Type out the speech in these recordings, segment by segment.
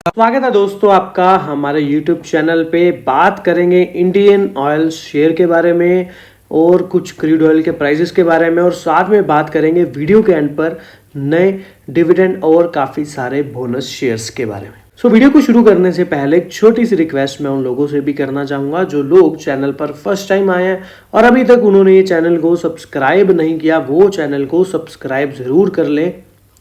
स्वागत है दोस्तों आपका हमारे YouTube चैनल पे। बात करेंगे इंडियन ऑयल शेयर के बारे में और कुछ क्रूड ऑयल के प्राइसेस के बारे में, और साथ में बात करेंगे वीडियो के एंड पर नए डिविडेंड और काफ़ी सारे बोनस शेयर्स के बारे में। वीडियो को शुरू करने से पहले एक छोटी सी रिक्वेस्ट मैं उन लोगों से भी करना चाहूँगा जो लोग चैनल पर फर्स्ट टाइम आए हैं और अभी तक उन्होंने ये चैनल को सब्सक्राइब नहीं किया, वो चैनल को सब्सक्राइब ज़रूर कर लें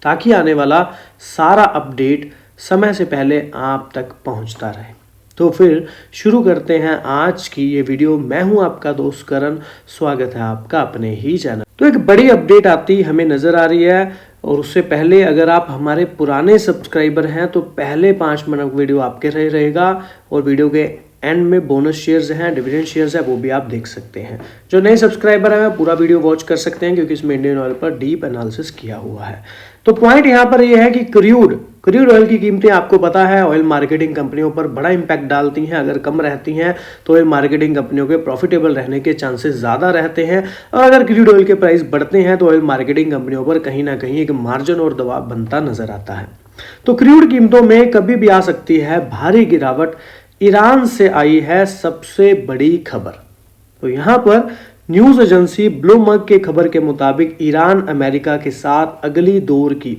ताकि आने वाला सारा अपडेट समय से पहले आप तक पहुंचता रहे। तो फिर शुरू करते हैं आज की ये वीडियो। मैं हूं आपका दोस्त करण, स्वागत है आपका अपने ही चैनल। तो एक बड़ी अपडेट आती हमें नजर आ रही है, और उससे पहले अगर आप हमारे पुराने सब्सक्राइबर हैं तो पहले 5 मिनट वीडियो आपके रहेगा, और वीडियो के एंड में बोनस शेयर्स हैं, डिविडेंड शेयर्स है, वो भी आप देख सकते हैं। जो नए सब्सक्राइबर हैं पूरा वीडियो वॉच कर सकते हैं क्योंकि इसमें इंडियन ऑयल पर डीप एनालिसिस किया हुआ है। तो पॉइंट यहाँ पर यह है कि क्रूड ऑयल की कीमतें आपको पता है ऑयल मार्केटिंग कंपनियों पर बड़ा इंपैक्ट डालती हैं। अगर कम रहती हैं तो ऑयल मार्केटिंग कंपनियों के प्रॉफिटेबल रहने के चांसेस ज़्यादा रहते हैं, और अगर क्रूड ऑयल के प्राइस बढ़ते हैं तो ऑयल मार्केटिंग कंपनियों पर कहीं ना कहीं एक मार्जिन और दबाव बनता नजर आता है। तो क्रूड कीमतों में कभी भी आ सकती है भारी गिरावट। ईरान से आई है सबसे बड़ी खबर। तो यहाँ पर न्यूज एजेंसी ब्लूमबर्ग के खबर के मुताबिक ईरान अमेरिका के साथ अगली दौर की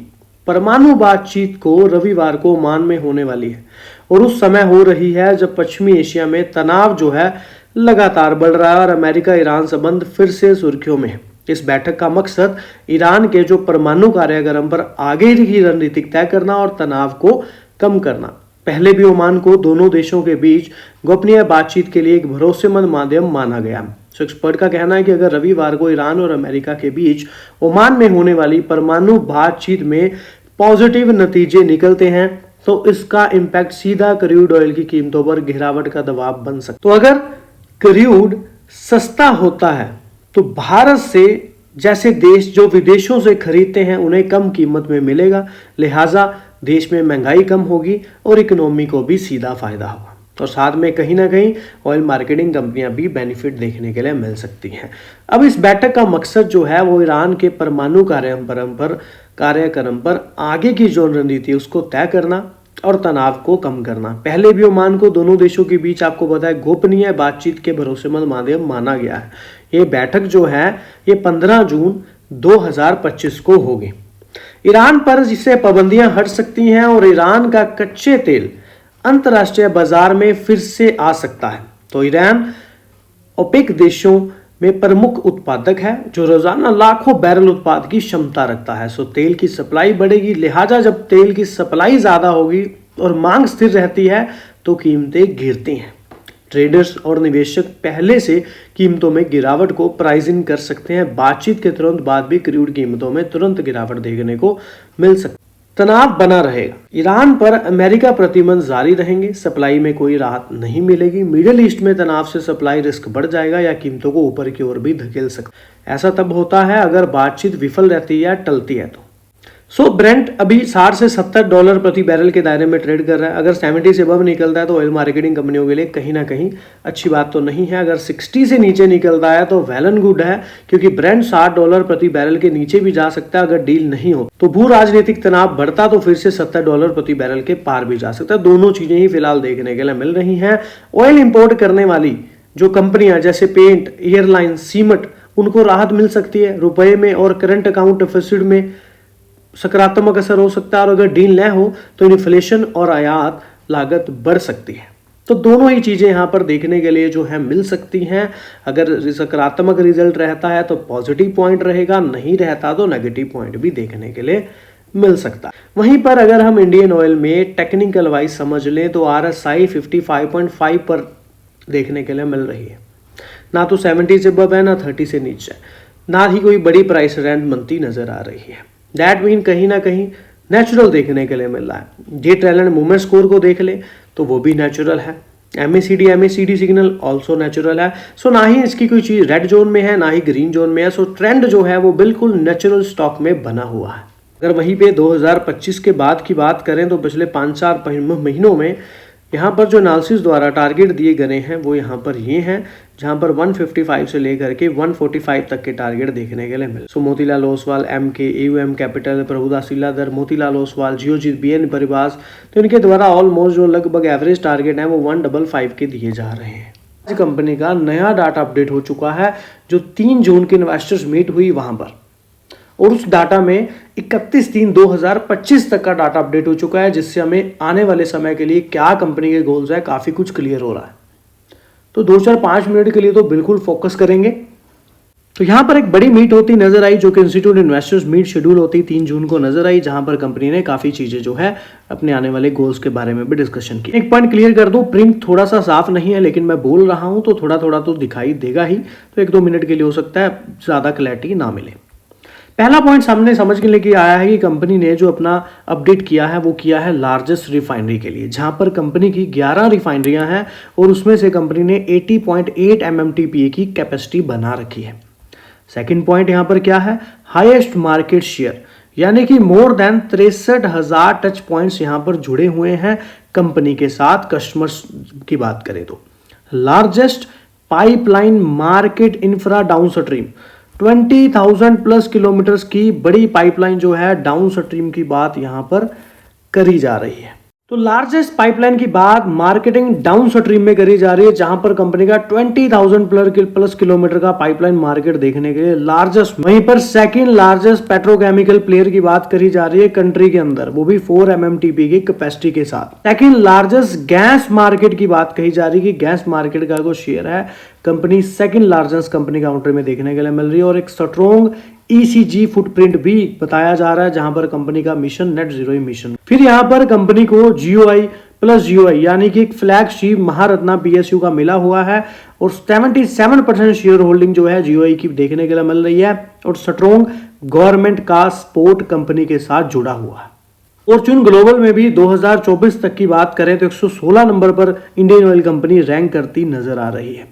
परमाणु बातचीत को रविवार को ओमान में होने वाली है, और उस समय हो रही है जब पश्चिमी एशिया में तनाव जो है लगातार बढ़ रहा है और अमेरिका ईरान संबंध फिर से सुर्खियों में है। इस बैठक का मकसद ईरान के जो परमाणु कार्यक्रम पर आगे की रणनीति तय करना और तनाव को कम करना। पहले भी ओमान को दोनों देशों के बीच गोपनीय बातचीत के लिए एक भरोसेमंद माध्यम माना गया। एक्सपर्ट का कहना है कि अगर रविवार को ईरान और अमेरिका के बीच ओमान में होने वाली परमाणु बातचीत में पॉजिटिव नतीजे निकलते हैं तो इसका इम्पैक्ट सीधा क्रूड ऑयल की कीमतों पर गिरावट का दबाव बन सकता है। तो अगर क्रूड सस्ता होता है तो भारत से जैसे देश जो विदेशों से खरीदते हैं उन्हें कम कीमत में मिलेगा, लिहाजा देश में महंगाई कम होगी और इकोनॉमी को भी सीधा फायदा होगा, और साथ में कहीं ना कहीं ऑयल मार्केटिंग कंपनियां भी बेनिफिट देखने के लिए मिल सकती हैं। अब इस बैठक का मकसद जो है वो ईरान के परमाणु कार्यक्रम पर आगे की जो रणनीति उसको तय करना और तनाव को कम करना। पहले भी ओमान को दोनों देशों के बीच आपको पता है गोपनीय बातचीत के भरोसेमंद माध्यम माना गया है। ये बैठक जो है ये 15 जून 2025 को होगी। ईरान पर जिससे पाबंदियां हट सकती हैं और ईरान का कच्चे तेल अंतर्राष्ट्रीय बाजार में फिर से आ सकता है। तो ईरान ओपेक देशों में प्रमुख उत्पादक है जो रोजाना लाखों बैरल उत्पाद की क्षमता रखता है। तेल की सप्लाई बढ़ेगी, लिहाजा जब तेल की सप्लाई ज्यादा होगी और मांग स्थिर रहती है तो कीमतें गिरती हैं। ट्रेडर्स और निवेशक पहले से कीमतों में गिरावट को प्राइस इन कर सकते हैं। बातचीत के तुरंत बाद भी क्रूड कीमतों में तुरंत गिरावट देखने को मिल सकती है। तनाव बना रहेगा। ईरान पर अमेरिका प्रतिबंध जारी रहेंगे, सप्लाई में कोई राहत नहीं मिलेगी। मिडिल ईस्ट में तनाव से सप्लाई रिस्क बढ़ जाएगा या कीमतों को ऊपर की ओर भी धकेल सकता। ऐसा तब होता है अगर बातचीत विफल रहती है या टलती है। तो ब्रेंट अभी 60 से $70 प्रति बैरल के दायरे में ट्रेड कर रहा है। अगर 70 से अबव निकलता है तो ऑयल मार्केटिंग कंपनियों के लिए कहीं ना कहीं अच्छी बात तो नहीं है। अगर 60 से नीचे निकलता है तो वेल एंड गुड है, क्योंकि ब्रेंट $60 प्रति बैरल के नीचे भी जा सकता है अगर डील नहीं हो। तो भू राजनीतिक तनाव बढ़ता तो फिर से $70 प्रति बैरल के पार भी जा सकता है। दोनों चीजें ही फिलहाल देखने के लिए मिल रही हैं। ऑयल इंपोर्ट करने वाली जो कंपनियां जैसे पेंट, एयरलाइन, सीमेंट, उनको राहत मिल सकती है रुपए में, और करंट अकाउंट डेफिसिट में सकारात्मक असर हो सकता है। और अगर डील न हो तो इन्फ्लेशन और आयात लागत बढ़ सकती है। तो दोनों ही चीजें यहाँ पर देखने के लिए जो है मिल सकती हैं। अगर सकारात्मक रिजल्ट रहता है तो पॉजिटिव पॉइंट रहेगा, नहीं रहता तो नेगेटिव पॉइंट भी देखने के लिए मिल सकता है। वहीं पर अगर हम इंडियन ऑयल में टेक्निकल वाइज समझ लें तो RSI 55.5 पर देखने के लिए मिल रही है। ना तो 70 से अबव है, ना 30 से नीचे, ना ही कोई बड़ी प्राइस रेंज बनती नजर आ रही है। दैट मीन कहीं ना कहीं नेचुरल देखने के लिए मिल रहा है। जे ट्रेंड मूवमेंट स्कोर को देख ले तो वो भी नेचुरल है। MACD सिग्नल ऑल्सो नेचुरल है। ना ही इसकी कोई चीज रेड जोन में है ना ही ग्रीन जोन में है। ट्रेंड जो है वो बिल्कुल नेचुरल स्टॉक में बना हुआ है। अगर वहीं पे 2025 के बाद की बात करें तो पिछले 5-4 महीनों में यहाँ पर जो एनालिसिस द्वारा टारगेट दिए गए हैं वो यहाँ पर ये हैं, जहाँ पर 155 से लेकर के 145 तक के टारगेट देखने के लिए मिले। So Motilal Oswal, Emkay, AUM capital, Prabhudas Lilladher, Motilal Oswal, Geojit, BN Paribas, तो इनके द्वारा ऑलमोस्ट जो लगभग एवरेज टारगेट है वो 155 के दिए जा रहे हैं। आज कंपनी का नया डाटा अपडेट हो चुका है, जो 3 जून की इन्वेस्टर्स मीट हुई वहां पर, और उस डाटा में 31/3/2025 तक का डाटा अपडेट हो चुका है, जिससे हमें आने वाले समय के लिए क्या कंपनी के गोल्स है काफी कुछ क्लियर हो रहा है। तो 2-4-5 मिनट के लिए तो बिल्कुल फोकस करेंगे। तो यहां पर एक बड़ी मीट होती नजर आई, जो कि इंस्टीट्यूट इन्वेस्टर्स मीट शेड्यूल होती 3 जून को नजर आई, जहां पर कंपनी ने काफी चीजें जो है अपने आने वाले गोल्स के बारे में भी डिस्कशन की। एक पॉइंट क्लियर कर दूं, प्रिंट थोड़ा सा साफ नहीं है, लेकिन मैं बोल रहा हूं तो थोड़ा थोड़ा तो दिखाई देगा ही, तो 1-2 मिनट के लिए हो सकता है ज्यादा क्लैरिटी ना मिले। पहला पॉइंट सामने समझ के लेके आया है कि कंपनी ने जो अपना अपडेट किया है वो किया है लार्जेस्ट रिफाइनरी के लिए, जहां पर कंपनी की 11 रिफाइनरियां हैं और उसमें से कंपनी ने 80.8 MMTPA की कैपेसिटी बना रखी है। सेकंड पॉइंट यहां पर क्या है, हाईएस्ट मार्केट शेयर, यानी कि मोर देन 63,000 टच पॉइंट्स यहां पर जुड़े हुए हैं कंपनी के साथ। कस्टमर्स की बात करें तो largest pipeline market infra down stream, 20,000 plus kilometres की बड़ी पाइपलाइन जो है डाउन स्ट्रीम की बात यहां पर करी जा रही है। तो लार्जेस्ट पाइपलाइन की बात मार्केटिंग डाउन स्ट्रीम में करी जा रही है, जहां पर कंपनी का 20,000 प्लस किलोमीटर का पाइपलाइन मार्केट देखने के लिए लार्जेस्ट। वहीं पर सेकंड लार्जेस्ट पेट्रोकेमिकल प्लेयर की बात करी जा रही है कंट्री के अंदर, वो भी 4 MMTP की कैपेसिटी के साथ। सेकंड लार्जेस्ट गैस मार्केट की बात कही जा रही है कि गैस मार्केट का जो शेयर है company second largest company counter में देखने के लिए मिल रही है। और एक स्ट्रॉन्ग ECG फुटप्रिंट भी बताया जा रहा है, जहां पर कंपनी का मिशन नेट जीरो मिशन। फिर यहां पर कंपनी को GOI प्लस GOI यानी कि एक फ्लैगशिप महारत्ना PSU का मिला हुआ है, और 77% शेयर होल्डिंग जो है GOI की देखने के लिए मिल रही है, और स्ट्रॉन्ग गवर्नमेंट का सपोर्ट कंपनी के साथ जुड़ा हुआ है। फॉर्च्यून ग्लोबल में भी 2024 तक की बात करें तो 116 नंबर पर इंडियन ऑयल कंपनी रैंक करती नजर आ रही है।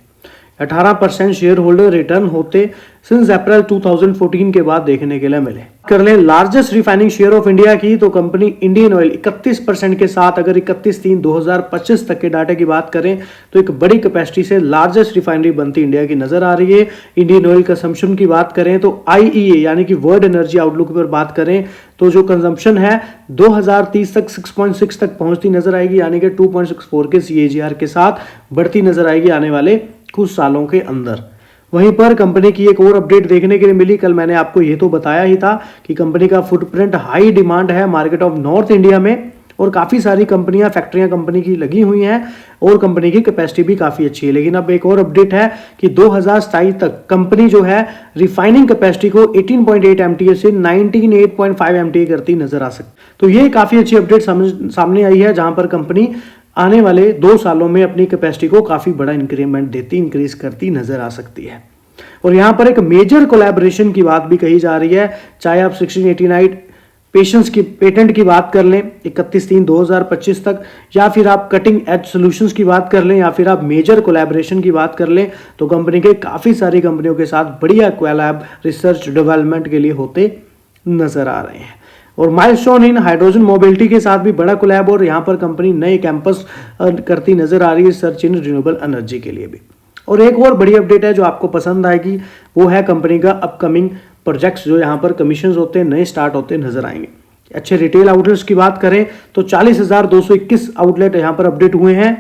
18% शेयर होल्डर रिटर्न होते सिंस अप्रैल 2014 के बाद देखने के लिए मिले। कर लें largest refining share of India की, तो कंपनी इंडियन ऑयल 31% के साथ, अगर 31/3/2025 तक के डाटे की बात करें तो एक बड़ी कैपेसिटी से लार्जेस्ट रिफाइनरी बनती इंडिया की नजर आ रही है। इंडियन ऑयल कंजम्पशन की बात करें तो IEA यानी कि वर्ल्ड एनर्जी आउटलुक पर बात करें तो जो कंजम्पशन है 2030 तक 6.6 तक पहुंचती नजर आएगी, यानी कि 2.64 के CAGR के साथ बढ़ती नजर आएगी आने वाले कुछ सालों के अंदर। वहीं पर कंपनी की एक और अपडेट देखने के लिए मिली, कल मैंने आपको ये तो बताया ही था कि कंपनी का फुटप्रिंट हाई डिमांड है मार्केट ऑफ नॉर्थ इंडिया में, और काफी सारी कंपनियां फैक्ट्रियां कंपनी की लगी हुई हैं, और कंपनी की कैपेसिटी भी काफी अच्छी है। लेकिन अब एक और अपडेट है कि 2027 तक कंपनी जो है रिफाइनिंग कैपेसिटी को 18.8 MTA से 19.5 MTA करती नजर आ सकती। तो ये काफी अच्छी अपडेट सामने आई है, जहां पर कंपनी आने वाले 2 सालों में अपनी कैपेसिटी को काफी बड़ा इंक्रीज करती नजर आ सकती है। और यहां पर एक मेजर कोलैबोरेशन की बात भी कही जा रही है, चाहे आप 1689 पेटेंट की बात कर लें 31/3/2025 तक, या फिर आप कटिंग एज सॉल्यूशंस की बात कर लें, या फिर आप मेजर कोलैबोरेशन की बात कर लें, तो कंपनी के काफी सारी कंपनियों के साथ बढ़िया कोलैब रिसर्च डेवलपमेंट के लिए होते नजर आ रहे हैं। और माइलस्टोन इन हाइड्रोजन मोबिलिटी के साथ भी बड़ा कोलैब, और यहां पर कंपनी नए कैंपस करती नजर आ रही है सर्च इन रिन्यूएबल एनर्जी के लिए भी। और एक और बड़ी अपडेट है जो आपको पसंद आएगी, वो है कंपनी का अपकमिंग प्रोजेक्ट्स जो यहां पर कमीशन होते हैं नए स्टार्ट होते नजर आएंगे। अच्छे रिटेल आउटलेट्स की बात करें तो 40,221 आउटलेट यहां पर अपडेट हुए हैं,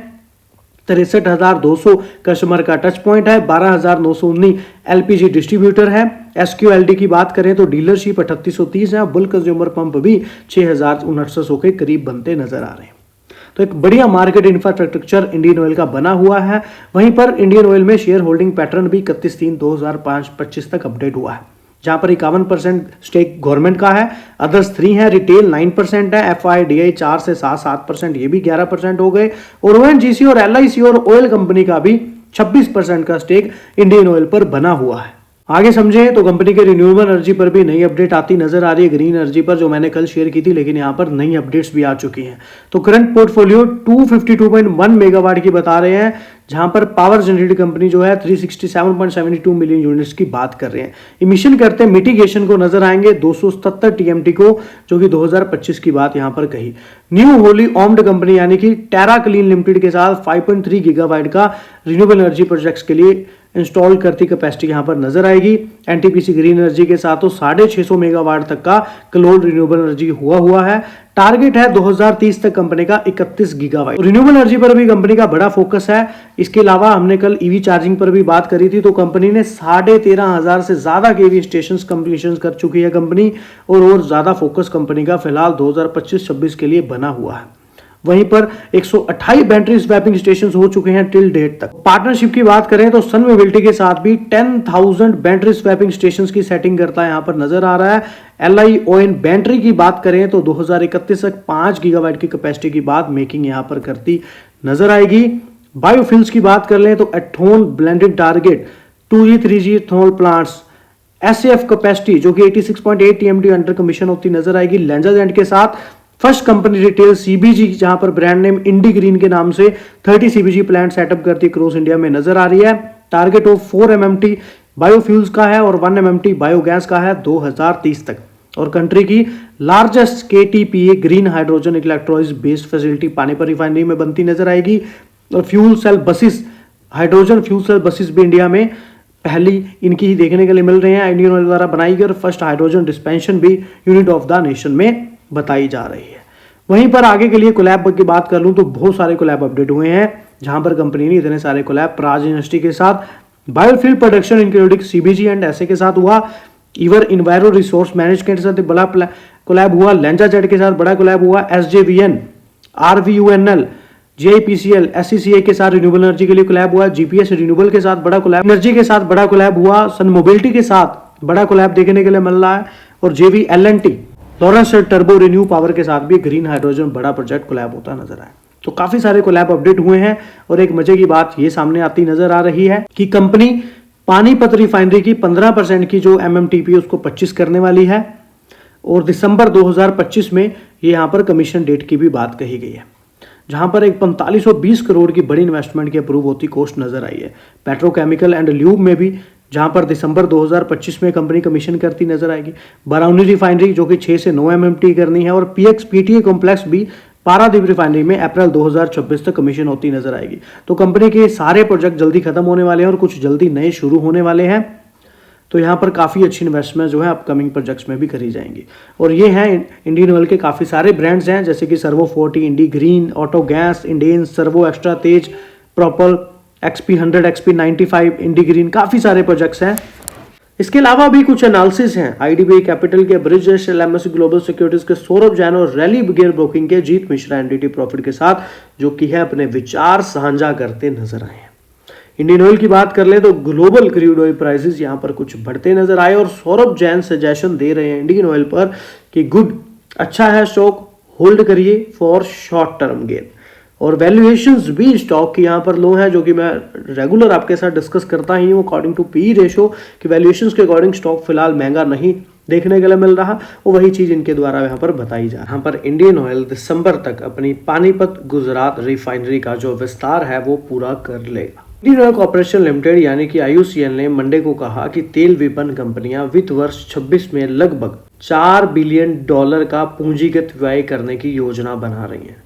63,200 कस्टमर का टच पॉइंट है, 12,919 LPG डिस्ट्रीब्यूटर है। SQLD की बात करें तो डीलरशिप 3830 है, बुल कंज्यूमर पंप भी 6,900 के करीब बनते नजर आ रहे हैं। तो एक बढ़िया मार्केट इंफ्रास्ट्रक्चर इंडियन ऑयल का बना हुआ है। वहीं पर इंडियन ऑयल में शेयर होल्डिंग पैटर्न भी 31/3/2025 तक अपडेट हुआ है, जहां पर 51% स्टेक गवर्नमेंट का है, अदर्स 3 है, रिटेल 9% है, FIDI 4 से 7%, ये भी 11% हो गए, और ONGC और LIC और ऑयल कंपनी का भी 26% का स्टेक इंडियन ऑयल पर बना हुआ है। आगे समझें तो कंपनी के रिन्यूएबल एनर्जी पर भी नई अपडेट आती नजर आ रही है, ग्रीन एनर्जी पर, जो मैंने कल शेयर की थी, लेकिन यहाँ पर नई अपडेट्स भी आ चुकी हैं। तो करंट पोर्टफोलियो 252.1 मेगावाट की बता रहे हैं, जहां पर पावर जनरेटेड कंपनी जो है 367.72 मिलियन यूनिट्स की बात कर रहे हैं। इमिशन करते मिटिगेशन को नजर आएंगे 277 टीएमटी को, जो कि 2025 की बात यहां पर कही। न्यू होली ऑम्ड कंपनी यानी कि टेरा क्लीन लिमिटेड के साथ 5.3 गीगावाट का रिन्यूएबल एनर्जी प्रोजेक्ट्स के लिए इंस्टॉल करती कैपेसिटी यहां पर नजर आएगी। एनटीपीसी ग्रीन एनर्जी के साथ तो 650 मेगावाट तक का क्लोड रिन्यूएबल एनर्जी हुआ है। टारगेट है 2030 तक कंपनी का 31 गीगावाट। रिन्यूएबल एनर्जी पर भी कंपनी का बड़ा फोकस है। इसके अलावा हमने कल ईवी चार्जिंग पर भी बात करी थी, तो कंपनी ने 13,500 से ज्यादा केवी स्टेशन कंप्लीशन कर चुकी है कंपनी, और ज्यादा फोकस कंपनी का फिलहाल 2025-26 के लिए बना हुआ है। वहीं पर 128 बैटरी स्वैपिंग स्टेशन हो चुके हैं टिल डेट तक। पार्टनरशिप की बात करें तो सन मोबिलिटी के साथ भी 10,000 बैटरी स्वैपिंग स्टेशन की सेटिंग करता है यहां पर नजर आ रहा है। LION बैटरी की बात करें तो 2031 तक 5 गीगावाट की कैपेसिटी की बात मेकिंग यहां पर करती नजर आएगी। बायोफ्यूल्स की बात कर लें तो ethanol blended target 2G 3G ethanol plants SAF capacity जो कि 86.8 TMT अंडर कमीशन होती नजर आएगी। लेंजाजेंट के साथ फर्स्ट कंपनी रिटेल CBG, जहां पर ब्रांड नेम इंडी ग्रीन के नाम से 30 CBG प्लांट सेटअप करती क्रॉस इंडिया में नजर आ रही है। टारगेट ऑफ 4 MMT बायोफ्यूल्स का है और 1 MMT बायोगैस का है 2030 तक। और कंट्री की largest KTPA green hydrogen electrolyse based facility Panipat refinery में बनती नजर आएगी। और fuel cell buses, hydrogen fuel cell buses भी इंडिया में पहली इनकी ही देखने के लिए मिल रहे हैं। इंडियन ऑयल द्वारा बनाई गई और फर्स्ट हाइड्रोजन डिस्पेंशन भी यूनिट ऑफ द नेशन में बताई जा रही है। वहीं पर आगे के लिए कोलैब की बात कर लूं तो बहुत सारे कोलैब अपडेट हुए हैं, जहां पर कंपनी ने इतने सारे कोलैब प्राज इंडस्ट्री के साथ, biofuel production including CBG and ऐसे के साथ हुआ, इवर इन्वायरो रिसोर्स मैनेजमेंट के साथ बड़ा कोलैब हुआ, लेंजाजेट के साथ बड़ा कोलैब हुआ, SJVN, RVUNL, GIPCL, SCCA के साथ रिन्यूएबल एनर्जी के लिए कोलैब हुआ, GPS रिन्यूएबल के साथ बड़ा कोलैब, एनर्जी के साथ बड़ा कोलैब हुआ, सन मोबिलिटी के साथ बड़ा कोलैब देखने के लिए मिल रहा है, और JV L&T Lawrence turbo renew power के साथ भी ग्रीन हाइड्रोजन बड़ा प्रोजेक्ट कोलैब होता नजर आया। तो काफी सारे कोलैब अपडेट हुए हैं। और एक मजे की बात ये सामने आती नजर आ रही है कि कंपनी पानीपत रिफाइनरी की 15% की जो MMTP उसको 25 करने वाली है, और दिसंबर 2025 में ये यहाँ पर कमीशन डेट की भी बात कही गई है, जहां पर एक 4520 करोड़ की बड़ी इन्वेस्टमेंट की अप्रूव होती कॉस्ट नजर आई है। पेट्रोकेमिकल एंड ल्यूब में भी, जहां पर दिसंबर 2025 में कंपनी कमीशन करती नजर आएगी। बरौनी रिफाइनरी जो कि 6 से 9 MMT करनी है, और PX PTA कॉम्प्लेक्स भी पारादीप रिफाइनरी में अप्रैल 2026 तक कमीशन होती नजर आएगी। तो कंपनी के सारे प्रोजेक्ट जल्दी खत्म होने वाले हैं और कुछ जल्दी नए शुरू होने वाले हैं। तो यहाँ पर काफ़ी अच्छी इन्वेस्टमेंट जो है अपकमिंग प्रोजेक्ट्स में भी करी जाएंगी। और ये हैं इंडियन ऑयल के काफ़ी सारे ब्रांड्स हैं, जैसे कि Servo 40, Indi green, auto gas, Indane, Servo extra तेज, proper, XP100, XP95, Indi green, काफ़ी सारे प्रोजेक्ट्स हैं। इसके अलावा भी कुछ एनालिसिस हैं IDBI कैपिटल के, ब्रिज LMS ग्लोबल सिक्योरिटीज के सौरभ जैन और रैली गियर ब्रोकिंग के जीत मिश्रा NDT प्रॉफिट के साथ, जो कि है अपने विचार साझा करते नजर आए हैं। इंडियन ऑयल की बात कर ले तो ग्लोबल क्रूड ऑयल प्राइसेस यहां पर कुछ बढ़ते नजर आए, और सौरभ जैन सजेशन दे रहे हैं इंडियन ऑयल पर कि गुड, अच्छा है स्टॉक, होल्ड करिए फॉर शॉर्ट टर्म गेन। और वैल्यूएशंस भी स्टॉक की यहाँ पर लो है, जो कि मैं रेगुलर आपके साथ डिस्कस करता ही हूँ अकॉर्डिंग टू PE रेशो, कि वैल्यूएशंस के अकॉर्डिंग स्टॉक फिलहाल महंगा नहीं देखने के लिए मिल रहा, और वही चीज इनके द्वारा यहाँ पर बताई जा रही है। यहाँ पर इंडियन ऑयल दिसंबर तक अपनी पानीपत गुजरात रिफाइनरी का जो विस्तार है वो पूरा कर लेगा। इंडियन ऑयल कॉर्पोरेशन लिमिटेड यानी कि IOCL ने मंडे को कहा कि तेल विपणन कंपनियां वित्त वर्ष 26 में लगभग $4 बिलियन का पूंजीगत व्यय करने की योजना बना रही हैं।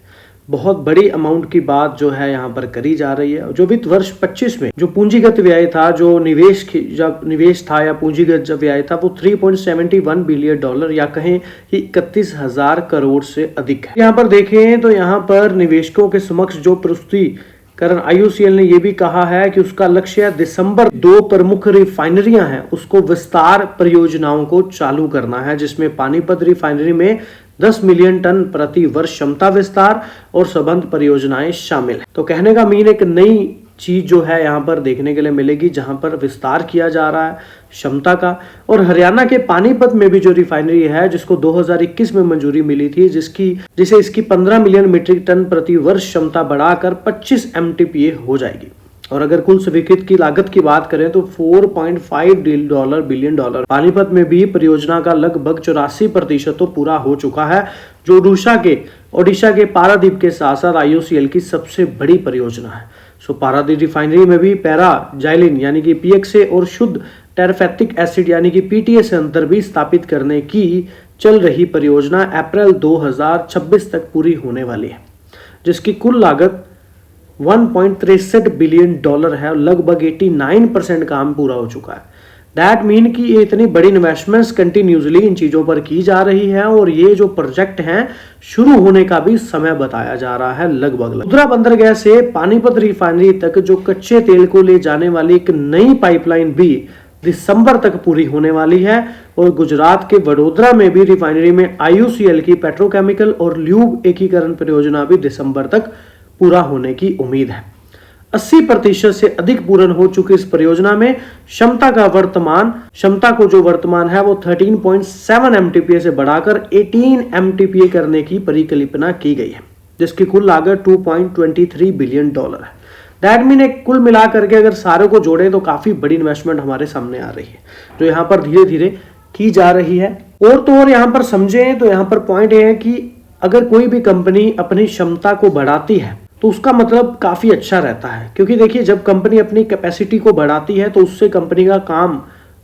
बहुत बड़ी अमाउंट की बात जो है यहाँ पर करी जा रही है। जो वित्त वर्ष 25 में जो पूंजीगत व्यय था, जो निवेश था या पूंजीगत जब व्यय था, वो $3.71 बिलियन या कहें कि 31,000 करोड़ से अधिक है। यहाँ पर देखें तो यहाँ पर निवेशकों के समक्ष जो प्रस्तुतिकरण IOCL ने यह भी कहा है कि उसका लक्ष्य दिसंबर 2 प्रमुख रिफाइनरियां हैं उसको विस्तार परियोजनाओं को चालू करना है, जिसमें पानीपत रिफाइनरी में 10 मिलियन टन प्रति वर्ष क्षमता विस्तार और संबंध परियोजनाएं शामिल है। तो कहने का मीन एक नई चीज जो है यहाँ पर देखने के लिए मिलेगी, जहां पर विस्तार किया जा रहा है क्षमता का। और हरियाणा के पानीपत में भी जो रिफाइनरी है, जिसको 2021 में मंजूरी मिली थी, जिसे इसकी 15 मिलियन मीट्रिक टन प्रति वर्ष क्षमता बढ़ाकर 25 MTPA हो जाएगी। और अगर कुल स्वीकृत की लागत की बात करें तो $4.5 बिलियन। पानीपत में भी परियोजना का लगभग 84% तो पूरा हो चुका है, जो ओडिशा के पारादीप के साथ साथ IOCL की सबसे बड़ी परियोजना है। सो पारादीप रिफाइनरी में भी पैराजाइलिन यानी कि PXA और शुद्ध टेरिफेटिक एसिड यानी कि PTA संयंत्र भी स्थापित करने की चल रही परियोजना अप्रैल 2026 तक पूरी होने वाली है, जिसकी कुल लागत $1.63 बिलियन है और लगभग 89% काम पूरा हो चुका है। दैट मीन कि ये इतनी बड़ी इन्वेस्टमेंट्स कंटिन्यूसली इन चीज़ों पर की जा रही है और ये जो प्रोजेक्ट हैं शुरू होने का भी समय बताया जा रहा है लगभग। रुद्रा बंदरगाह से पानीपत रिफाइनरी तक जो कच्चे तेल को ले जाने वाली एक नई पाइपलाइन भी दिसंबर तक पूरी होने वाली है और गुजरात के वडोदरा में भी रिफाइनरी में IOCL की पेट्रोकेमिकल और ल्यूब एकीकरण परियोजना भी दिसंबर तक पूरा होने की उम्मीद है। 80% से अधिक पूर्ण हो चुकी इस परियोजना में क्षमता को जो वर्तमान है वो 13.7 MTPA से बढ़ाकर 18 MTPA करने की परिकल्पना की गई है, जिसकी कुल लागत $2.23 बिलियन है। दैट मीन कुल मिलाकर के अगर सारे को जोड़े तो काफी बड़ी इन्वेस्टमेंट हमारे सामने आ रही है, जो यहाँ पर धीरे धीरे की जा रही है। और तो और यहाँ पर समझें तो यहाँ पर पॉइंट ये है कि अगर कोई भी कंपनी अपनी क्षमता को बढ़ाती है तो उसका मतलब काफी अच्छा रहता है, क्योंकि देखिए जब कंपनी अपनी कैपेसिटी को बढ़ाती है तो उससे कंपनी का काम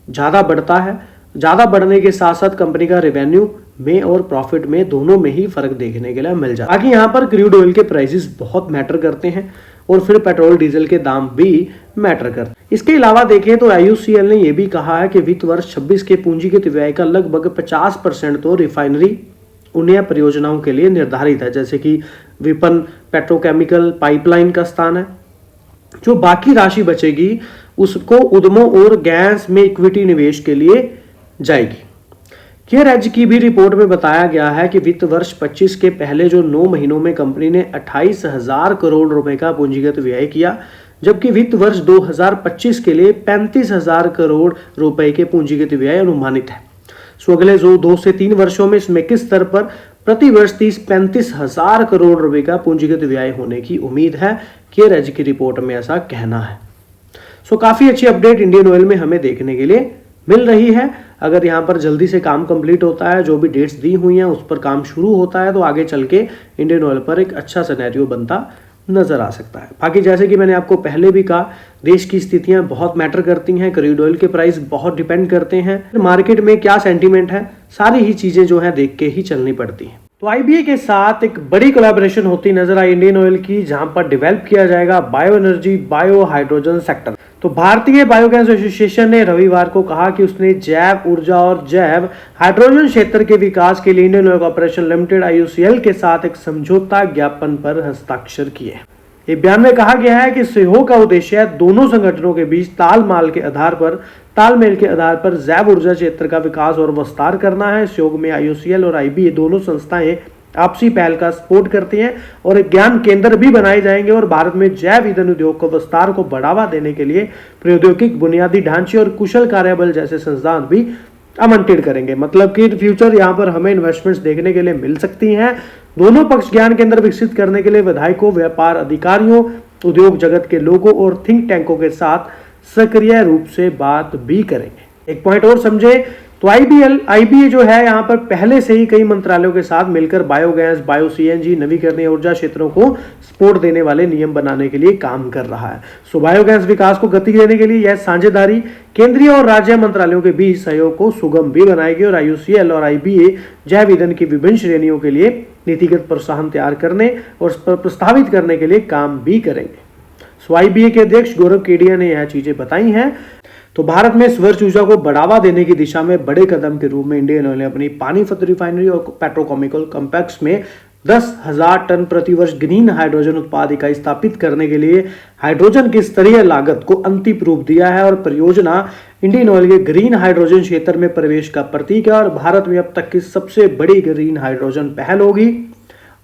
ज्यादा बढ़ता है। ज्यादा बढ़ने के साथ साथ कंपनी का रेवेन्यू में और प्रॉफिट में दोनों में ही फर्क देखने के लिए मिल जाता है। बाकी यहाँ पर क्रूड ऑयल के प्राइसेस बहुत मैटर करते हैं और फिर पेट्रोल डीजल के दाम भी मैटर करते हैं। इसके अलावा देखें तो IOCL ने यह भी कहा है कि वित्त वर्ष 26 के पूंजीगत व्यय का लगभग 50% तो रिफाइनरी उन्नयन परियोजनाओं के लिए निर्धारित है, जैसे कि विपणन, पेट्रोकेमिकल, पाइपलाइन का स्थान है। जो बाकी राशि बचेगी उसको उद्यमों और गैस में इक्विटी निवेश के लिए जाएगी। केयर एज की भी रिपोर्ट में बताया गया है कि वित्त वर्ष 25 के पहले जो 9 महीनों में कंपनी ने 28,000 करोड़ रुपए का पूंजीगत व्यय किया, जबकि वित्त वर्ष 2025 के लिए 35,000 करोड़ रुपए के पूंजीगत व्यय अनुमानित है। सो अगले 2 से 3 वर्षों में इसमें किस स्तर पर प्रति वर्ष 30-35 हजार करोड़ रुपए का पूंजीगत व्यय होने की उम्मीद है। केयर एज की रिपोर्ट में ऐसा कहना है। सो काफी अच्छी अपडेट इंडियन ऑयल में हमें देखने के लिए मिल रही है। अगर यहाँ पर जल्दी से काम कंप्लीट होता है, जो भी डेट्स दी हुई हैं उस पर काम शुरू होता है, तो आगे चल के इंडियन ऑयल पर एक अच्छा सिनेरियो बनता नजर आ सकता है। बाकी जैसे कि मैंने आपको पहले भी कहा, देश की स्थितियां बहुत मैटर करती हैं, क्रूड ऑयल के प्राइस बहुत डिपेंड करते हैं, मार्केट में क्या सेंटीमेंट है, सारी ही चीजें जो है देख के ही चलनी पड़ती हैं। तो IBA के साथ एक बड़ी कोलैबोरेशन होती नजर आई इंडियन ऑयल की, जहां पर डेवलप किया जाएगा bio energy, bio hydrogen sector. तो भारतीय बायोगैस एसोसिएशन ने रविवार को कहा कि उसने जैव ऊर्जा और जैव हाइड्रोजन क्षेत्र के विकास के लिए Indian oil corporation limited IOCL के साथ एक समझौता ज्ञापन पर हस्ताक्षर किए। ये बयान में कहा गया है कि सहयोग का उद्देश्य दोनों संगठनों के बीच तालमेल के आधार पर जैव ऊर्जा क्षेत्र का विकास और विस्तार करना है। सहयोग में IOCL और IBA दोनों संस्थाएं आपसी पहल का सपोर्ट करती हैं और एक ज्ञान केंद्र भी बनाए जाएंगे और भारत में जैव ईंधन उद्योग को विस्तार को बढ़ावा देने के लिए प्रौद्योगिक बुनियादी ढांचे और कुशल कार्यबल जैसे संस्थान भी आवंटित करेंगे। मतलब कि फ्यूचर यहाँ पर हमें इन्वेस्टमेंट्स देखने के लिए मिल सकती हैं। दोनों पक्ष ज्ञान केंद्र विकसित करने के लिए विधायकों, व्यापार अधिकारियों, उद्योग जगत के लोगों और थिंक टैंकों के साथ सक्रिय रूप से बात भी करेंगे। एक पॉइंट और समझे तो IBA जो है यहाँ पर पहले से ही कई मंत्रालयों के साथ मिलकर बायोगैस, बायो CNG, नवीकरणीय ऊर्जा क्षेत्रों को सपोर्ट देने वाले नियम बनाने के लिए काम कर रहा है। सो बायोगैस विकास को गति देने के लिए यह साझेदारी केंद्रीय और राज्य मंत्रालयों के बीच सहयोग को सुगम भी बनाएगी और IOCL और IBA जैव ईंधन की विभिन्न श्रेणियों के लिए नीतिगत प्रोत्साहन तैयार करने और प्रस्तावित करने के लिए काम भी करेंगे। सो IBA के अध्यक्ष गौरव केडिया ने यह चीजें बताई हैं। तो भारत में स्वच्छ ऊर्जा को बढ़ावा देने की दिशा में बड़े कदम के रूप में इंडियन ऑयल ने अपनी पानीपत रिफाइनरी और पेट्रोकेमिकल कॉम्प्लेक्स में 10,000 टन प्रति वर्ष ग्रीन हाइड्रोजन उत्पाद इकाई स्थापित करने के लिए हाइड्रोजन की स्तरीय लागत को अंतिम रूप दिया है और परियोजना इंडियन ऑयल के ग्रीन हाइड्रोजन क्षेत्र में प्रवेश का प्रतीक है और भारत में अब तक की सबसे बड़ी ग्रीन हाइड्रोजन पहल होगी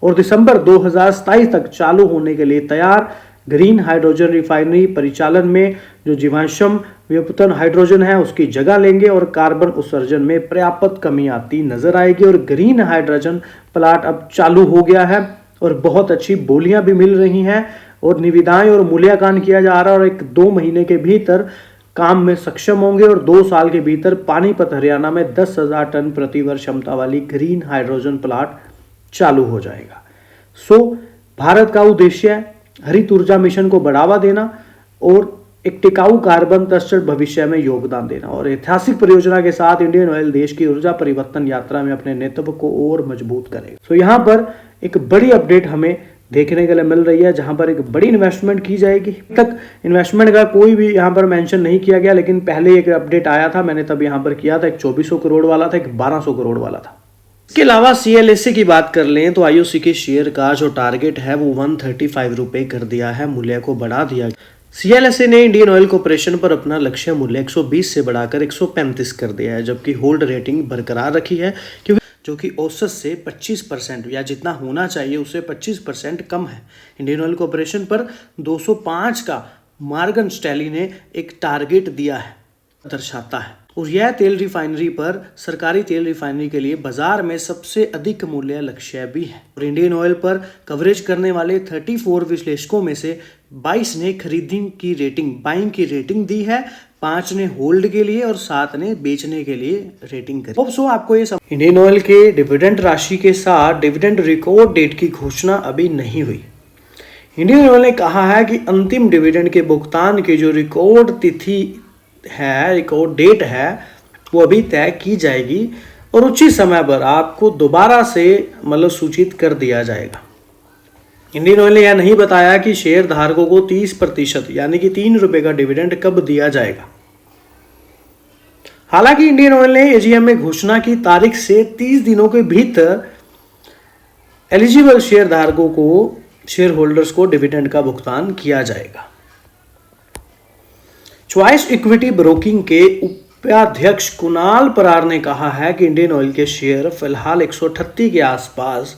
और दिसंबर 2027 तक चालू होने के लिए तैयार ग्रीन हाइड्रोजन रिफाइनरी परिचालन में जो जीवाश्म व्युत्पन्न हाइड्रोजन है उसकी जगह लेंगे और कार्बन उत्सर्जन में पर्याप्त कमी आती नजर आएगी और ग्रीन हाइड्रोजन प्लांट अब चालू हो गया है और बहुत अच्छी बोलियां भी मिल रही हैं और निविदाएं और मूल्यांकन किया जा रहा है और 1-2 महीने के भीतर काम में सक्षम होंगे और 2 साल के भीतर पानीपत हरियाणा में 10,000 टन प्रति वर्ष क्षमता वाली ग्रीन हाइड्रोजन प्लांट चालू हो जाएगा। भारत का उद्देश्य है हरित ऊर्जा मिशन को बढ़ावा देना और एक टिकाऊ कार्बन तटस्थ भविष्य में योगदान देना और ऐतिहासिक परियोजना के साथ इंडियन ऑयल देश की ऊर्जा परिवर्तन यात्रा में अपने नेतृत्व को और मजबूत करेगा। यहाँ पर एक बड़ी अपडेट हमें देखने के लिए मिल रही है जहां पर एक बड़ी इन्वेस्टमेंट की जाएगी। तक इन्वेस्टमेंट का कोई भी यहां पर मेंशन नहीं किया गया, लेकिन पहले एक अपडेट आया था, मैंने तब यहां पर किया था। एक 2400 करोड़ वाला था, एक 1200 करोड़ वाला था। इसके अलावा CLSA की बात कर लें तो IOC के शेयर का जो टारगेट है वो 135 रुपए कर दिया है, मूल्य को बढ़ा दिया। CLSA ने इंडियन ऑयल कॉर्पोरेशन पर अपना लक्ष्य मूल्य 120 से बढ़ाकर 135 कर दिया है, जबकि होल्ड रेटिंग बरकरार रखी है क्योंकि जो कि औसत से 25% या जितना होना चाहिए उससे 25% कम है। इंडियन ऑयल कॉर्पोरेशन पर 205 का मॉर्गन स्टैनली ने एक टारगेट दिया है, दर्शाता है। और यह तेल रिफाइनरी पर सरकारी तेल रिफाइनरी के लिए बाजार में सबसे अधिक मूल्य लक्ष्य भी है। और इंडियन ऑयल पर कवरेज करने वाले 34 विश्लेषकों में से 22 ने खरीदने की रेटिंग, बाइंग की रेटिंग दी है, 5 ने होल्ड के लिए और 7 ने बेचने के लिए रेटिंग करी। सो आपको ये सब इंडियन ऑयल के डिविडेंड राशि के साथ डिविडेंड रिकॉर्ड डेट की घोषणा अभी नहीं हुई। इंडियन ऑयल ने कहा है कि अंतिम डिविडेंड के भुगतान की जो रिकॉर्ड तिथि है, रिकॉर्ड डेट है, वो अभी तय की जाएगी और उचित समय पर आपको दोबारा से सूचित कर दिया जाएगा। इंडियन ऑयल ने यह नहीं बताया कि शेयर धारकों को 30% यानी कि 3 रुपए का डिविडेंड कब दिया जाएगा। हालांकि इंडियन ऑयल ने AGM में घोषणा की तारीख से 30 दिनों के भीतर एलिजिबल शेयर धारकों को, शेयर होल्डर्स को डिविडेंड का भुगतान किया जाएगा। चॉइस इक्विटी ब्रोकिंग के उपाध्यक्ष कुणाल परार ने कहा है कि इंडियन ऑयल के शेयर फिलहाल 138 के आसपास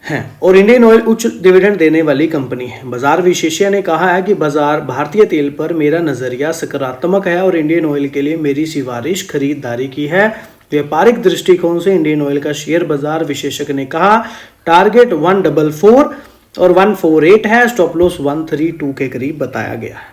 हैं और इंडियन ऑयल उच्च डिविडेंड देने वाली कंपनी है। बाजार विशेषज्ञ ने कहा है कि बाजार भारतीय तेल पर मेरा नजरिया सकारात्मक है और इंडियन ऑयल के लिए मेरी सिफारिश खरीदारी की है। व्यापारिक दृष्टिकोण से इंडियन ऑयल का शेयर बाजार विशेषज्ञ ने कहा टारगेट 144 और 148 है, स्टॉप लॉस 132 के करीब बताया गया है।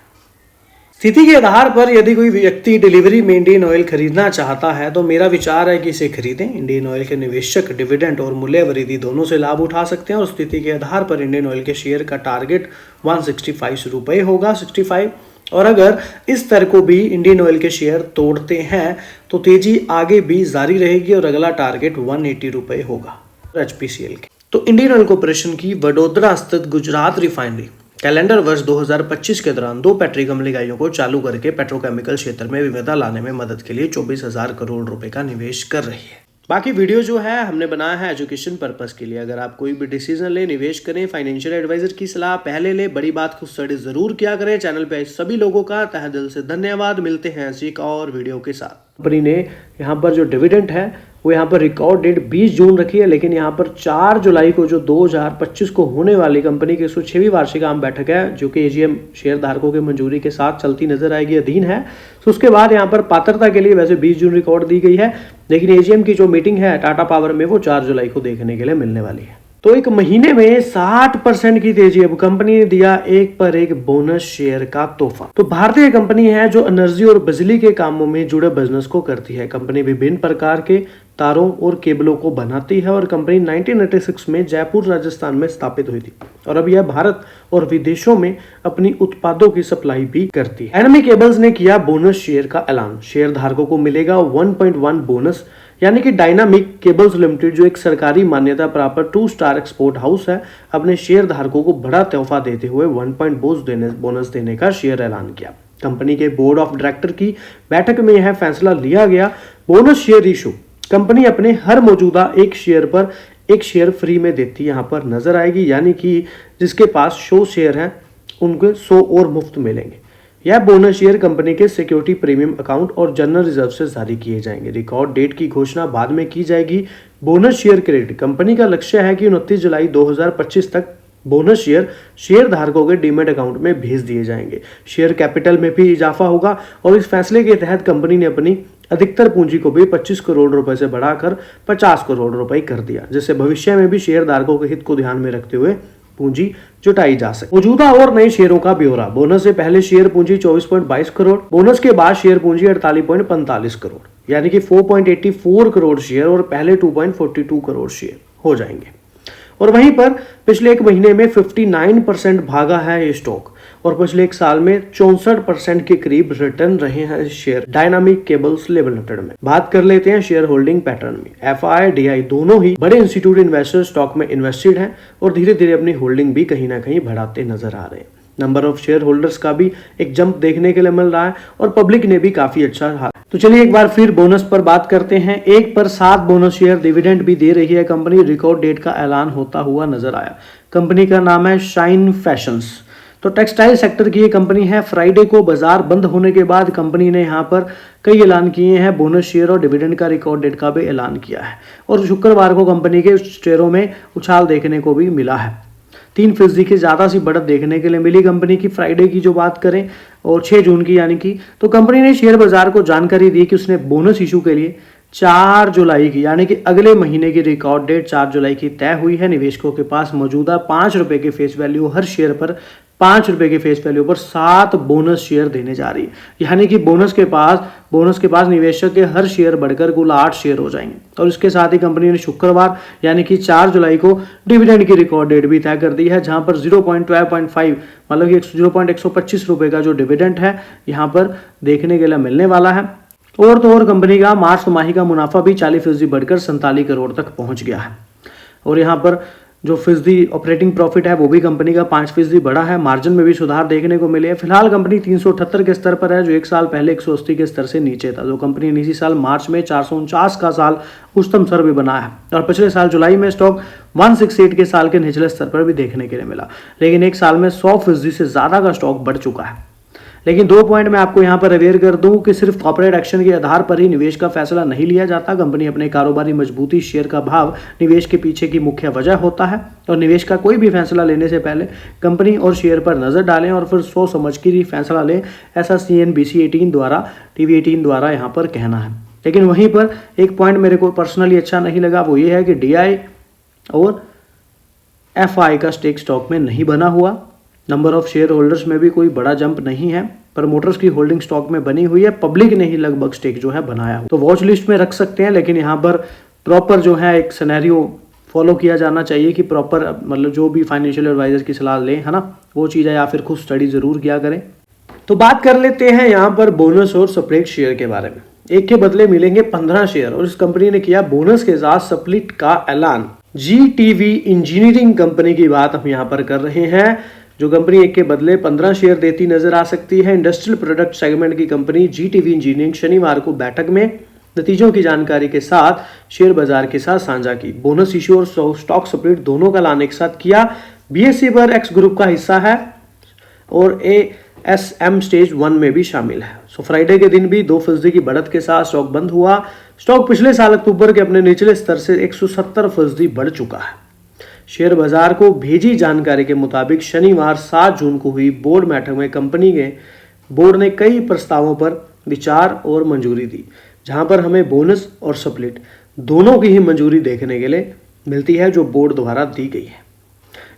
स्थिति के आधार पर यदि कोई व्यक्ति डिलीवरी में इंडियन ऑयल खरीदना चाहता है तो मेरा विचार है कि इसे खरीदें। इंडियन ऑयल के निवेशक डिविडेंड और मूल्य वृद्धि दोनों से लाभ उठा सकते हैं और स्थिति के आधार पर इंडियन ऑयल के शेयर का टारगेट 165 रुपए होगा, 65। और अगर इस तरह को भी इंडियन ऑयल के शेयर तोड़ते हैं तो तेजी आगे भी जारी रहेगी और अगला टारगेट 180 रुपए होगा HPCL के। तो इंडियन ऑयल कॉर्पोरेशन की वडोदरा स्थित गुजरात रिफाइनरी कैलेंडर वर्ष 2025 के दौरान 2 पेट्रोकेमिकल इकाइयों को चालू करके पेट्रोकेमिकल क्षेत्र में विविधता लाने में मदद के लिए 24,000 करोड़ रुपए का निवेश कर रही है। बाकी वीडियो जो है हमने बनाया है एजुकेशन पर्पस के लिए। अगर आप कोई भी डिसीजन ले, निवेश करें, फाइनेंशियल एडवाइजर की सलाह पहले ले, बड़ी बात को स्टडी जरूर किया करें। चैनल पे सभी लोगों का तहे दिल से धन्यवाद। मिलते हैं ऐसी एक और वीडियो के साथ। कंपनी ने यहाँ पर जो डिविडेंड है वो यहाँ पर रिकॉर्ड डेट 20 जून रखी है, लेकिन यहाँ पर 4 जुलाई को जो 2025 को होने वाली कंपनी की 106वीं वार्षिक आम बैठक है जो कि AGM शेयर धारकों की मंजूरी के साथ चलती नजर आएगी, अधीन है। तो उसके बाद यहाँ पर पात्रता के लिए वैसे 20 जून रिकॉर्ड दी गई है, लेकिन AGM की जो मीटिंग है टाटा पावर में वो 4 जुलाई को देखने के लिए मिलने वाली है। तो एक महीने में 60% की तेजी। अब कंपनी ने दिया एक पर एक बोनस शेयर का तोहफा। तो भारतीय कंपनी है जो एनर्जी और बिजली के कामों में जुड़े बिजनेस को करती है। कंपनी विभिन्न प्रकार के तारों और केबलों को बनाती है और कंपनी 1986 में जयपुर राजस्थान में स्थापित हुई थी और अब यह भारत और विदेशों में अपनी उत्पादों की सप्लाई भी करती है। एनमी केबल्स ने किया बोनस शेयर का ऐलान। शेयर धारकों को मिलेगा 1.1 बोनस, यानी कि डायनामिक केबल्स लिमिटेड जो एक सरकारी मान्यता प्राप्त 2 स्टार एक्सपोर्ट हाउस है, अपने शेयर धारकों को बड़ा तोहफा देते हुए 1 बोनस देने का शेयर ऐलान किया। कंपनी के बोर्ड ऑफ डायरेक्टर की बैठक में यह फैसला लिया गया। बोनस शेयर इशू कंपनी अपने हर मौजूदा एक शेयर पर एक शेयर फ्री में देती यहाँ पर नजर आएगी, यानी कि जिसके पास 100 शेयर हैं उनको 100 और मुफ्त मिलेंगे। यह बोनस शेयर कंपनी के सिक्योरिटी प्रीमियम अकाउंट और जनरल रिजर्व से जारी किए जाएंगे। रिकॉर्ड डेट की घोषणा बाद में की जाएगी। बोनस शेयर क्रेडिट कंपनी का लक्ष्य है कि 29 जुलाई 2025 तक बोनस शेयर धारकों के डीमेट अकाउंट में भेज दिए जाएंगे। शेयर कैपिटल में भी इजाफा होगा और इस फैसले के तहत कंपनी ने अपनी अधिकतर पूंजी को भी 25 करोड़ रुपए से बढ़ाकर 50 करोड़ रुपए कर दिया, जिससे भविष्य में भी शेयरधारकों के हित को ध्यान में रखते हुए पूंजी जुटाई जा सके। मौजूदा और नए शेयरों का ब्यौरा। बोनस से पहले शेयर पूंजी 24.22 करोड़, बोनस के बाद शेयर पूंजी 48.45 करोड़, यानी कि 4.84 करोड़ शेयर और पहले 2.42 करोड़ शेयर हो जाएंगे। और वहीं पर पिछले एक महीने में 59% भागा है ये स्टॉक और पिछले एक साल में 64% के करीब रिटर्न रहे हैं शेयर डायनामिक केबल्स लिमिटेड में। बात कर लेते हैं शेयर होल्डिंग पैटर्न में। एफआई डीआई दोनों ही बड़े इंस्टीट्यूट इन्वेस्टर स्टॉक में इन्वेस्टेड हैं और धीरे धीरे अपनी होल्डिंग भी कहीं ना कहीं बढ़ाते नजर आ रहे हैं। नंबर ऑफ शेयर होल्डर्स का भी एक जंप देखने के लिए मिल रहा है और पब्लिक ने भी काफी अच्छा। तो चलिए एक बार फिर बोनस पर बात करते हैं। 1 पर 7 बोनस शेयर डिविडेंड भी दे रही है कंपनी। रिकॉर्ड डेट का ऐलान होता हुआ नजर आया। कंपनी का नाम है शाइन फैशंस। तो टेक्सटाइल सेक्टर की ये कंपनी है। फ्राइडे को बाजार बंद होने के बाद कंपनी ने यहाँ पर कई ऐलान किए हैं। बोनस शेयर और डिविडेंड का रिकॉर्ड डेट का भी ऐलान किया है और शुक्रवार को कंपनी के शेयरों में उछाल देखने को भी मिला है। 3% की ज्यादा सी बढ़त देखने के लिए मिली कंपनी की। फ्राइडे की जो बात करें और 6 जून की यानी कि, तो कंपनी ने शेयर बाजार को जानकारी दी कि उसने बोनस इशू के लिए 4 जुलाई की यानी कि अगले महीने की रिकॉर्ड डेट 4 जुलाई की तय हुई है। निवेशकों के पास मौजूदा 5 रुपए के फेस वैल्यू, हर शेयर पर 5 रुपए के फेस वैल्यू पर 7 बोनस शेयर देने जा रही है, यानी कि बोनस के पास निवेशक के हर शेयर बढ़कर कुल 8 शेयर हो जाएंगे। और इसके साथ ही कंपनी ने शुक्रवार यानी कि 4 जुलाई को डिविडेंड की रिकॉर्ड डेट भी तय कर दी है, जहां पर 0.12.5 मतलब कि 0.125 रुपए का जो डिविडेंड है यहाँ पर देखने के लिए मिलने वाला है। और तो और कंपनी का मार्च तिमाही का मुनाफा भी 40% बढ़कर 47 करोड़ तक पहुंच गया है। और यहाँ पर जो फीसदी ऑपरेटिंग प्रॉफिट है वो भी कंपनी का 5% बढ़ा है। मार्जिन में भी सुधार देखने को मिले। फिलहाल कंपनी 378 के स्तर पर है, जो एक साल पहले 180 के स्तर से नीचे था। जो कंपनी ने इसी साल मार्च में 449 का साल उच्चतम स्तर भी बनाया है और पिछले साल जुलाई में स्टॉक 168 के साल के निचले स्तर पर भी देखने के लिए मिला। लेकिन एक साल में 100% से ज्यादा का स्टॉक बढ़ चुका है। लेकिन 2 पॉइंट मैं आपको यहाँ पर अवेयर कर दूं कि सिर्फ कॉर्पोरेट एक्शन के आधार पर ही निवेश का फैसला नहीं लिया जाता। कंपनी अपने कारोबारी मजबूती, शेयर का भाव निवेश के पीछे की मुख्य वजह होता है और निवेश का कोई भी फैसला लेने से पहले कंपनी और शेयर पर नजर डालें और फिर सोच समझ कर ही फैसला लें, ऐसा CNBC 18 द्वारा, TV 18 द्वारा यहाँ पर कहना है। लेकिन वहीं पर एक पॉइंट मेरे को पर्सनली अच्छा नहीं लगा, वो ये है कि DI और FI का स्टेक स्टॉक में नहीं बना हुआ। नंबर ऑफ शेयर होल्डर्स में भी कोई बड़ा जंप नहीं है। प्रमोटर्स की होल्डिंग स्टॉक में बनी हुई है। पब्लिक ने ही लगभग स्टेक जो है बनाया हो, तो वॉच लिस्ट में रख सकते हैं। लेकिन यहाँ पर प्रॉपर जो है एक सिनेरियो फॉलो किया जाना चाहिए कि प्रॉपर मतलब जो भी फाइनेंशियल एडवाइजर की सलाह लें, है ना, वो चीज़ है, या फिर खुद स्टडी जरूर किया करें। तो बात कर लेते हैं यहाँ पर बोनस और स्प्लिट शेयर के बारे में। एक के बदले मिलेंगे 15 शेयर और इस कंपनी ने किया बोनस के साथ स्प्लिट का ऐलान। GTV इंजीनियरिंग कंपनी की बात हम यहाँ पर कर रहे हैं, जो कंपनी एक के बदले 15 शेयर देती नजर आ सकती है। इंडस्ट्रियल प्रोडक्ट सेगमेंट की कंपनी GTV इंजीनियरिंग शनिवार को बैठक में नतीजों की जानकारी के साथ शेयर बाजार के साथ साझा की। बोनस इशू और स्टॉक स्प्लिट दोनों का ऐलान एक साथ किया। BSE पर X ग्रुप का हिस्सा है और ASM स्टेज 1 में भी शामिल है। सो फ्राइडे के दिन भी 2% की बढ़त के साथ स्टॉक बंद हुआ। स्टॉक पिछले साल अक्टूबर के अपने निचले स्तर से 170% बढ़ चुका है। शेयर बाजार को भेजी जानकारी के मुताबिक शनिवार 7 जून को हुई बोर्ड बैठक में कंपनी के बोर्ड ने कई प्रस्तावों पर विचार और मंजूरी दी, जहां पर हमें बोनस और स्प्लिट दोनों की ही मंजूरी देखने के लिए मिलती है, जो बोर्ड द्वारा दी गई है।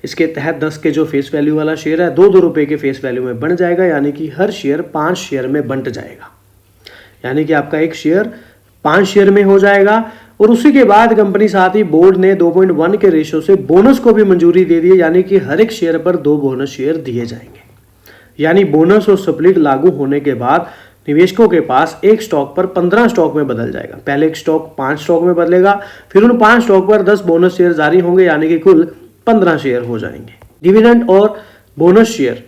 इसके तहत 10 के जो फेस वैल्यू वाला शेयर है 2-2 रुपए के फेस वैल्यू में बन जाएगा, यानी कि हर शेयर 5 शेयर में बंट जाएगा, यानी कि आपका एक शेयर 5 शेयर में हो जाएगा। और उसी के बाद कंपनी साथ ही बोर्ड ने 2.1 के रेशो से बोनस को भी मंजूरी दे दी है, यानी कि हर एक शेयर पर 2 बोनस शेयर दिए जाएंगे। यानी बोनस और स्प्लिट लागू होने के बाद निवेशकों के पास एक स्टॉक पर 15 स्टॉक में बदल जाएगा। पहले एक स्टॉक 5 स्टॉक में बदलेगा, फिर उन 5 स्टॉक पर 10 बोनस शेयर जारी होंगे, यानी कि कुल 15 शेयर हो जाएंगे। डिविडेंड और बोनस शेयर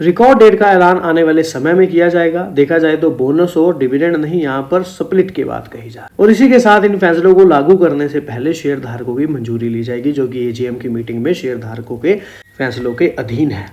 रिकॉर्ड डेट का ऐलान आने वाले समय में किया जाएगा। देखा जाए तो बोनस और डिविडेंड नहीं, यहाँ पर स्प्लिट की बात कही जाए। और इसी के साथ इन फैसलों को लागू करने से पहले शेयर धारकों की मंजूरी ली जाएगी, जो कि AGM की मीटिंग में शेयर धारकों के फैसलों के अधीन है।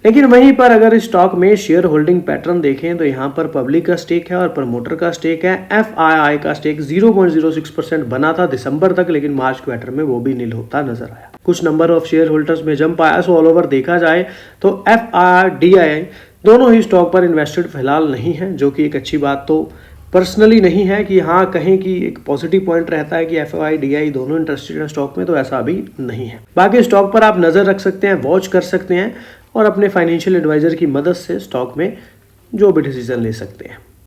लेकिन वहीं पर अगर इस स्टॉक में शेयर होल्डिंग पैटर्न देखें तो यहाँ पर पब्लिक का स्टेक है और प्रमोटर का स्टेक है। FII का स्टेक 0.06% बना था दिसंबर तक, लेकिन मार्च क्वार्टर में वो भी नील होता नजर आया। कुछ नंबर ऑफ शेयर होल्डर्स में जंप आया। सो ऑल ओवर देखा जाए तो FII DI दोनों ही स्टॉक पर इन्वेस्टेड फिलहाल नहीं है, जो कि एक अच्छी बात तो पर्सनली नहीं है कि हाँ कहीं की एक पॉजिटिव पॉइंट रहता है कि FOI DI दोनों इंटरेस्टेड हैं स्टॉक में, तो ऐसा अभी नहीं है। बाकी स्टॉक पर आप नज़र रख सकते हैं, वॉच कर सकते हैं और अपने फाइनेंशियल एडवाइजर की मदद से स्टॉक में जो भी डिसीजन ले सकते हैं।